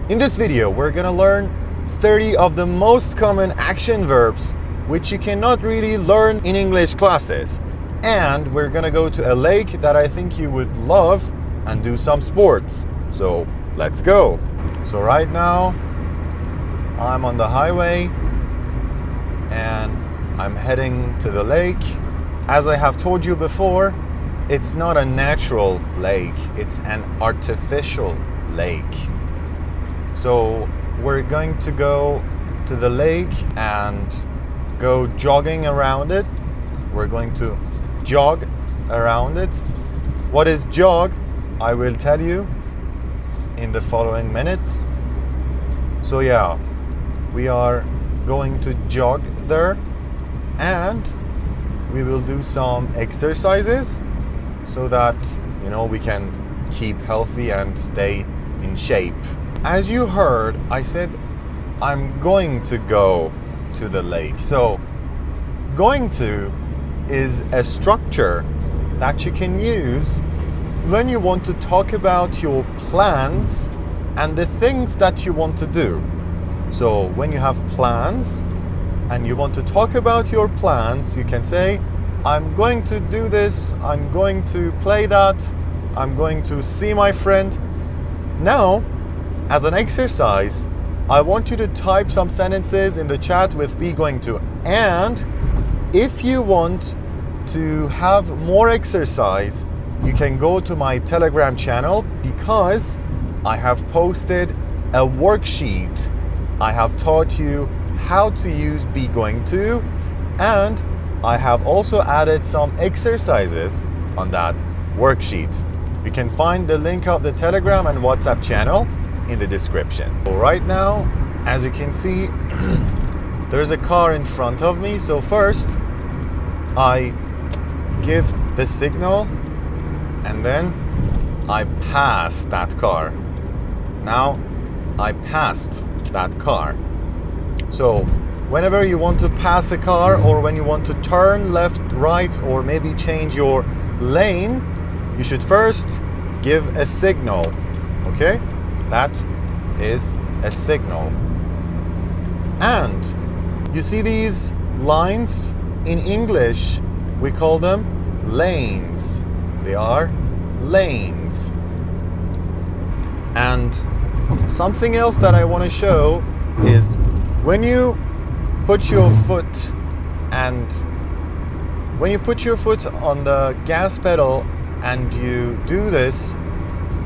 In this video, we're gonna learn 30 of the most common action verbs which you cannot really learn in English classes. And we're gonna go to a lake that I think you would love and do some sports. So let's go. So right now, I'm on the highway and I'm heading to the lake. As I have told you before, it's not a natural lake, it's an artificial lake. So we're going to go to the lake and go jogging around it. We're going to jog around it. What is jog? I will tell you in the following minutes. So yeah, we are going to jog there and we will do some exercises so that we can keep healthy and stay in shape. As you heard, I said I'm going to go to the lake. So going to is a structure that you can use when you want to talk about your plans and the things that you want to do. So when you have plans and you want to talk about your plans, you can say, I'm going to do this, I'm going to play that, I'm going to see my friend. Now, as an exercise, I want you to type some sentences in the chat with be going to. And if you want to have more exercise, you can go to my Telegram channel because I have posted a worksheet. I have taught you how to use be going to, and I have also added some exercises on that worksheet. You can find the link of the Telegram and WhatsApp channel in the description. So right now, as you can see, there's a car in front of me. So first, I give the signal and then I pass that car. Now, I passed that car. So whenever you want to pass a car or when you want to turn left, right, or maybe change your lane, you should first give a signal, okay? That is a signal. And you see these lines? In English, we call them lanes. They are lanes. And something else that I want to show is when you put your foot on the gas pedal and you do this,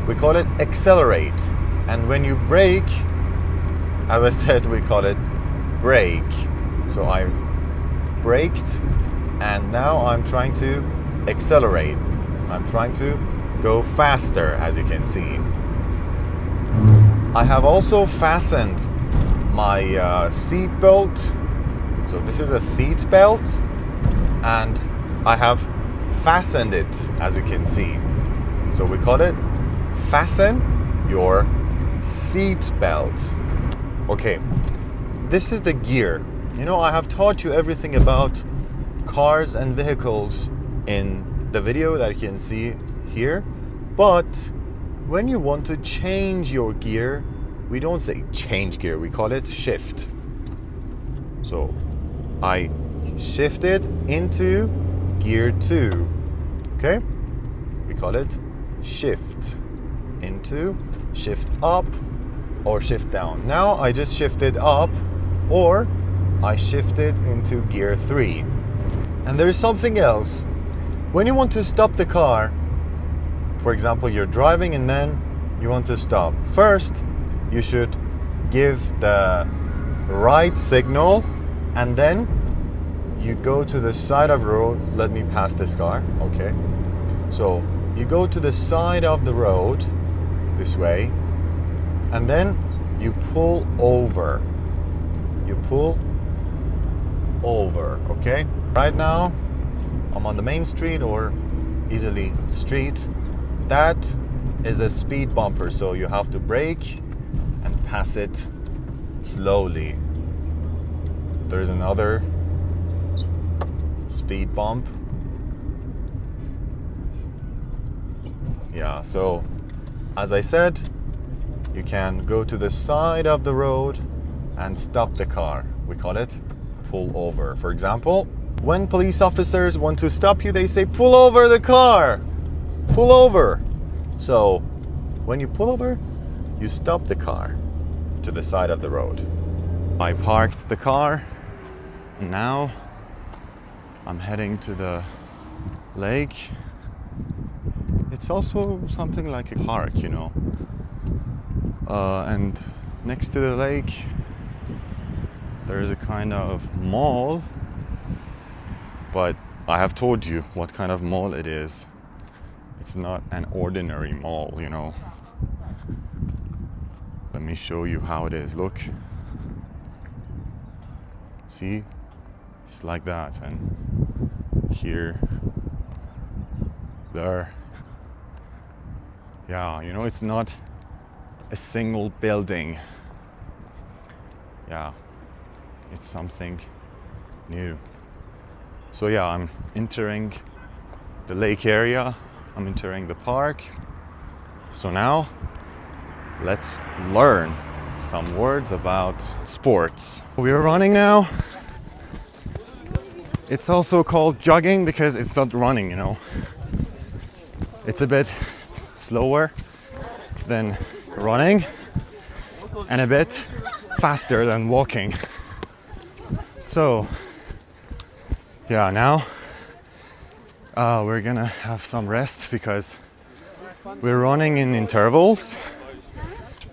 we call it accelerate. And when you brake, as I said, we call it brake. So I braked and now I'm trying to accelerate. I'm trying to go faster, as you can see. I have also fastened my seat belt. So this is a seat belt and I have fastened it, as you can see. So we call it fasten your seat belt. Okay, this is the gear. I have taught you everything about cars and vehicles in the video that you can see here. But when you want to change your gear, we don't say change gear, we call it shift. So I shifted into gear 2. Okay? We call it shift into, shift up or shift down. Now I just shifted up or I shifted into gear 3. And there is something else. When you want to stop the car, for example, you're driving and then you want to stop. First, you should give the right signal and then you go to the side of the road. Let me pass this car. Okay. So you go to the side of the road this way and then you pull over. You pull over, okay? Right now, I'm on the main street or easily street. That is a speed bumper, so you have to brake and pass it slowly. There's another speed bump. Yeah, so as I said, you can go to the side of the road and stop the car. We call it pull over. For example, when police officers want to stop you, they say, pull over the car, pull over. So when you pull over, you stop the car to the side of the road. I parked the car, and now I'm heading to the lake. It's also something like a park, you know. And next to the lake, there is a kind of mall. But I have told you what kind of mall it is. It's not an ordinary mall, you know. Let me show you how it is. Look. See? It's like that. And here, there. Yeah, you know, it's not a single building. Yeah, it's something new. So yeah, I'm entering the lake area. I'm entering the park. So now, let's learn some words about sports. We're running now. It's also called jogging because it's not running, you know. It's a bit slower than running and a bit faster than walking. So, yeah, now we're gonna have some rest because we're running in intervals.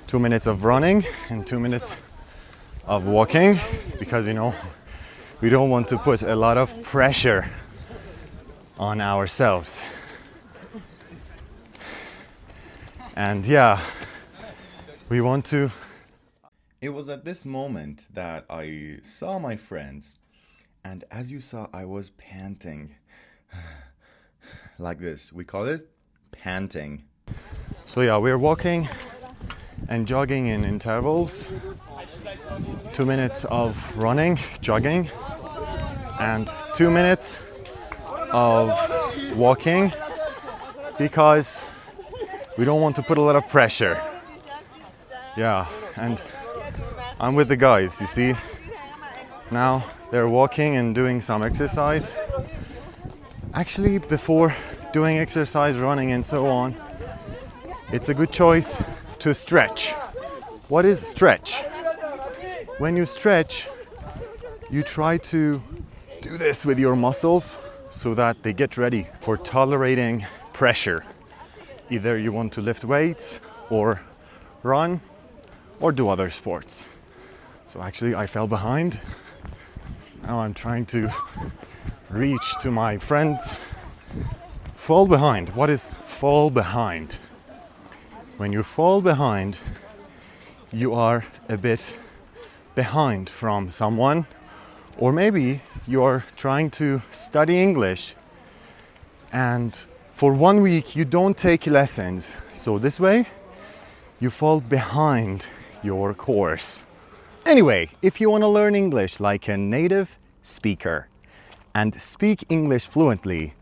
2 minutes of running and 2 minutes of walking, because you know we don't want to put a lot of pressure on ourselves. And yeah, we want to. It was at this moment that I saw my friends, and as you saw, I was panting like this. We call it panting. So yeah, we're walking and jogging in intervals. 2 minutes of running, jogging, and 2 minutes of walking, because we don't want to put a lot of pressure. Yeah, and I'm with the guys, you see. Now they're walking and doing some exercise. Actually, before doing exercise, running and so on, it's a good choice to stretch. What is stretch? When you stretch, you try to do this with your muscles so that they get ready for tolerating pressure. Either you want to lift weights or run or do other sports. So actually I fell behind. Now I'm trying to reach to my friends. Fall behind. What is fall behind? When you fall behind, you are a bit behind from someone, or maybe you're trying to study English and for 1 week you don't take lessons. So this way you fall behind your course. Anyway, if you want to learn English like a native speaker and speak English fluently,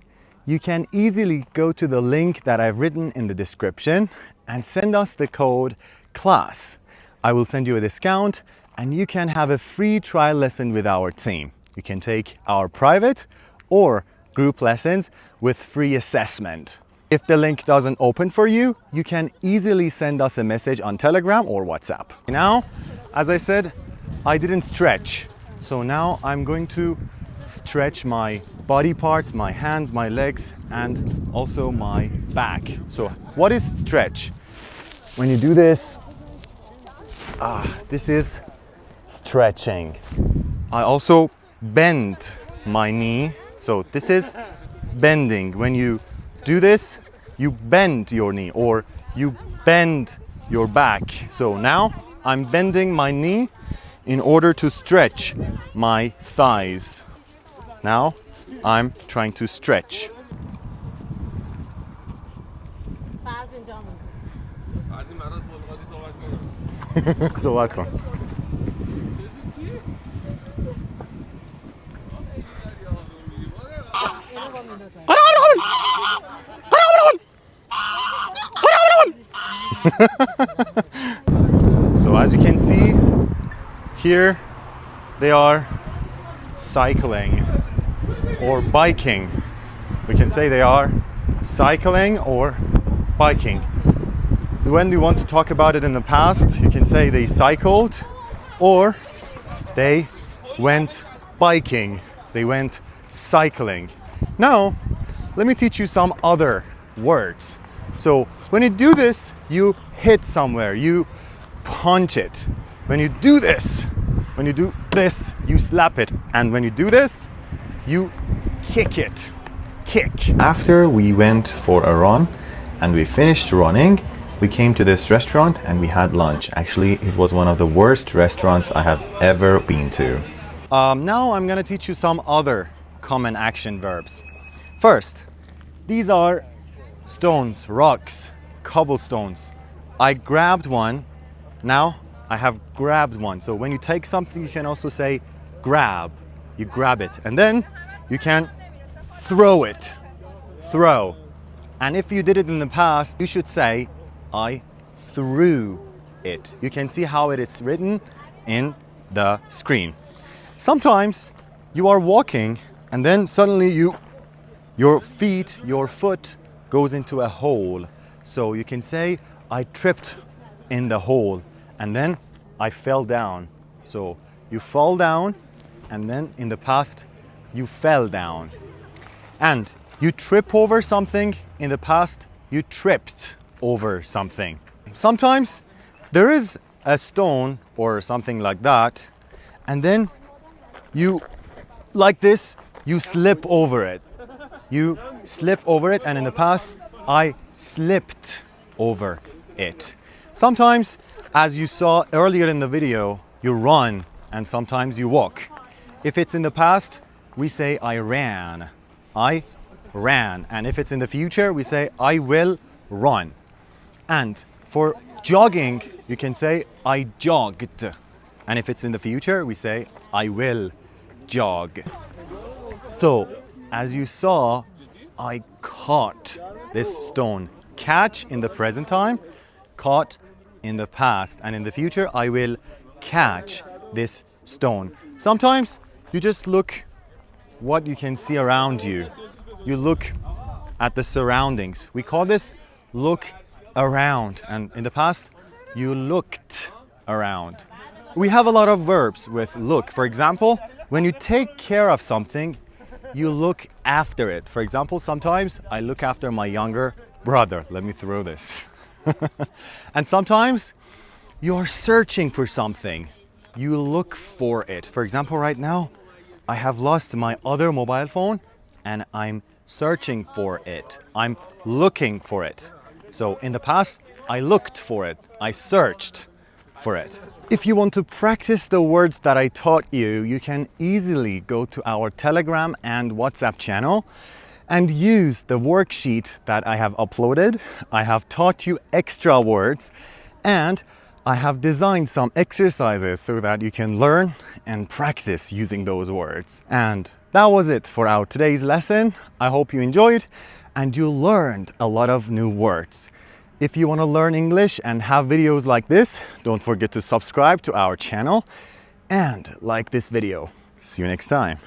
you can easily go to the link that I've written in the description and send us the code CLASS. I will send you a discount and you can have a free trial lesson with our team. You can take our private or group lessons with free assessment. If the link doesn't open for you, you can easily send us a message on Telegram or WhatsApp. Now, as I said, I didn't stretch. So now I'm going to stretch my body parts, my hands, my legs, and also my back. So what is stretch? When you do this, this is stretching. I also bend my knee. So this is bending. When you do this, you bend your knee or you bend your back. So now I'm bending my knee in order to stretch my thighs. Now I'm trying to stretch. صحبت کن. can see here, they are cycling or biking. We can say they are cycling or biking. When you want to talk about it in the past, you can say they cycled or they went biking. They went cycling. Now, let me teach you some other words. So when you do this, you hit somewhere, you punch it. When you do this, you slap it. And when you do this, you kick it. Kick. After we went for a run and we finished running, we came to this restaurant and we had lunch. Actually, it was one of the worst restaurants I have ever been to. Now I'm gonna teach you some other common action verbs. First, these are stones, rocks, cobblestones. I grabbed one. Now I have grabbed one. So when you take something, you can also say grab. You grab it. And then you can throw it. Throw. And if you did it in the past, you should say I threw it. You can see how it is written in the screen. Sometimes you are walking and then suddenly your foot goes into a hole. So you can say I tripped in the hole and then I fell down. So you fall down and then in the past you fell down. And you trip over something, in the past you tripped over something. Sometimes there is a stone or something like that and then you, like this, you slip over it. You slip over it and in the past I slipped over it. Sometimes, as you saw earlier in the video, you run and sometimes you walk. If it's in the past, we say I ran. I ran. And if it's in the future, we say I will run. And for jogging, you can say I jogged. And if it's in the future, we say I will jog. So, as you saw, I caught this stone. Catch in the present time, caught in the past. And in the future, I will catch this stone. Sometimes you just look what you can see around you. You look at the surroundings. We call this look around. And in the past, you looked around. We have a lot of verbs with look. For example, when you take care of something, you look after it. For example, sometimes I look after my younger brother. Let me throw this. And sometimes you're searching for something. You look for it. For example, right now, I have lost my other mobile phone and I'm searching for it. I'm looking for it. So in the past, I looked for it. I searched for it. If you want to practice the words that I taught you, you can easily go to our Telegram and WhatsApp channel and use the worksheet that I have uploaded. I have taught you extra words and I have designed some exercises so that you can learn and practice using those words. And that was it for our today's lesson. I hope you enjoyed and you learned a lot of new words. If you want to learn English and have videos like this, don't forget to subscribe to our channel and like this video. See you next time.